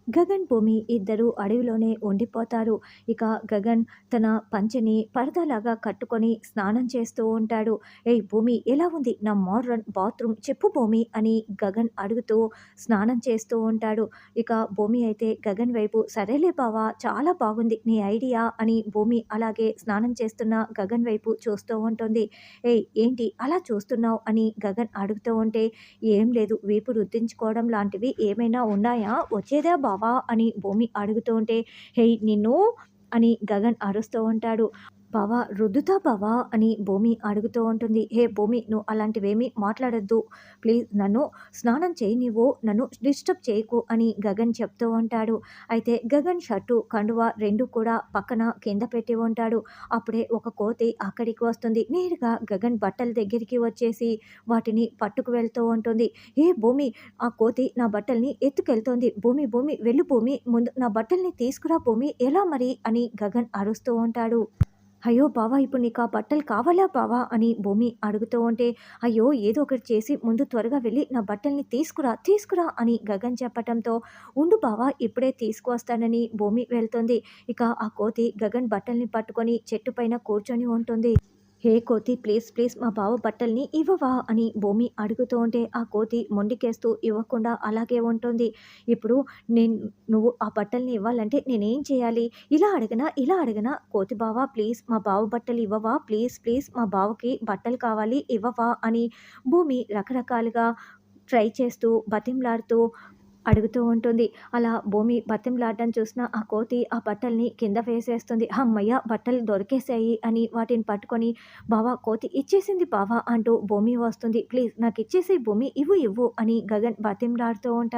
గగన్, భూమి ఇద్దరూ అడవిలోనే ఉండిపోతారు. ఇక గగన్ తన పంచెని పరదాలాగా కట్టుకొని స్నానం చేస్తూ ఉంటాడు. "ఏయ్ భూమి, ఎలా ఉంది నా మోడ్రన్ బాత్రూమ్ చెప్పు భూమి" అని గగన్ అడుగుతూ స్నానం చేస్తూ ఉంటాడు. ఇక భూమి అయితే గగన్ వైపు "సరేలే బావ, చాలా బాగుంది నీ ఐడియా" అని భూమి అలాగే స్నానం చేస్తున్న గగన్ వైపు చూస్తూ ఉంటుంది. "ఏయ్ ఏంటి అలా చూస్తున్నావు" అని గగన్ అడుగుతూ ఉంటే, "ఏం లేదు, వీపు రుద్దించుకోవడం లాంటివి ఏమైనా ఉన్నాయా? వచ్చేదా బావా" అని భూమి అడుగుతూ ఉంటే, "హేయ్ నిన్ను" అని గగన్ అరుస్తూ ఉంటాడు. "బావా రుద్దుతా బావా" అని భూమి అడుగుతూ ఉంటుంది. "హే భూమి, నువ్వు అలాంటివేమీ మాట్లాడొద్దు. ప్లీజ్ నన్ను స్నానం చేయనివ్వు. నన్ను డిస్టర్బ్ చేయకు" అని గగన్ చెప్తూ ఉంటాడు. అయితే గగన్ షర్టు, కండువా 2 కూడా పక్కన కింద పెట్టి ఉంటాడు. అప్పుడే ఒక కోతి అక్కడికి వస్తుంది. నేరుగా గగన్ బట్టల దగ్గరికి వచ్చేసి వాటిని పట్టుకు వెళ్తూ ఉంటుంది. "ఏ భూమి, ఆ కోతి నా బట్టల్ని ఎత్తుకెళ్తోంది. భూమి భూమి వెళ్ళు భూమి, ముందు నా బట్టల్ని తీసుకురా భూమి, ఎలా మరి" అని గగన్ అరుస్తూ ఉంటాడు. "అయ్యో బావ, ఇప్పుడు నీకా బట్టలు కావాలా బావ" అని భూమి అడుగుతూ ఉంటే, "అయ్యో ఏదో ఒకటి చేసి ముందు త్వరగా వెళ్ళి నా బట్టల్ని తీసుకురా, తీసుకురా" అని గగన్ చెప్పటంతో, "ఉండు బావ ఇప్పుడే తీసుకువస్తానని" భూమి వెళ్తుంది. ఇక ఆ కోతి గగన్ బట్టల్ని పట్టుకొని చెట్టు పైన కూర్చొని ఉంటుంది. "హే కోతి, ప్లీజ్ ప్లీజ్ మా బావ బట్టల్ని ఇవ్వవా" అని భూమి అడుగుతూ ఉంటే, ఆ కోతి మొండికేస్తూ ఇవ్వకుండా అలాగే ఉంటుంది. "ఇప్పుడు నేను నువ్వు ఆ బట్టల్ని ఇవ్వాలంటే నేనేం చేయాలి? ఇలా అడగనా, ఇలా అడగనా? కోతి బావ ప్లీజ్ మా బావ బట్టలు ఇవ్వవా? ప్లీజ్ ప్లీజ్ మా బావకి బట్టలు కావాలి ఇవ్వవా" అని భూమి రకరకాలుగా ట్రై చేస్తూ బతిమలాడుతూ అడుగుతూ ఉంటుంది. అలా భూమి బతిమలాడడం చూసిన ఆ కోతి ఆ బట్టల్ని కింద వేసేస్తుంది. హమ్మయ్య! బట్టలు దొరికేశాయి అని వాటిని పట్టుకొని, "బావ కోతి ఇచ్చేసింది బావ" అంటూ భూమి వస్తుంది. "ప్లీజ్ నాకిచ్చేసేయి భూమి, ఇవ్వు ఇవ్వు" అని గగన్ బతిమలాడుతూ ఉంటాడు.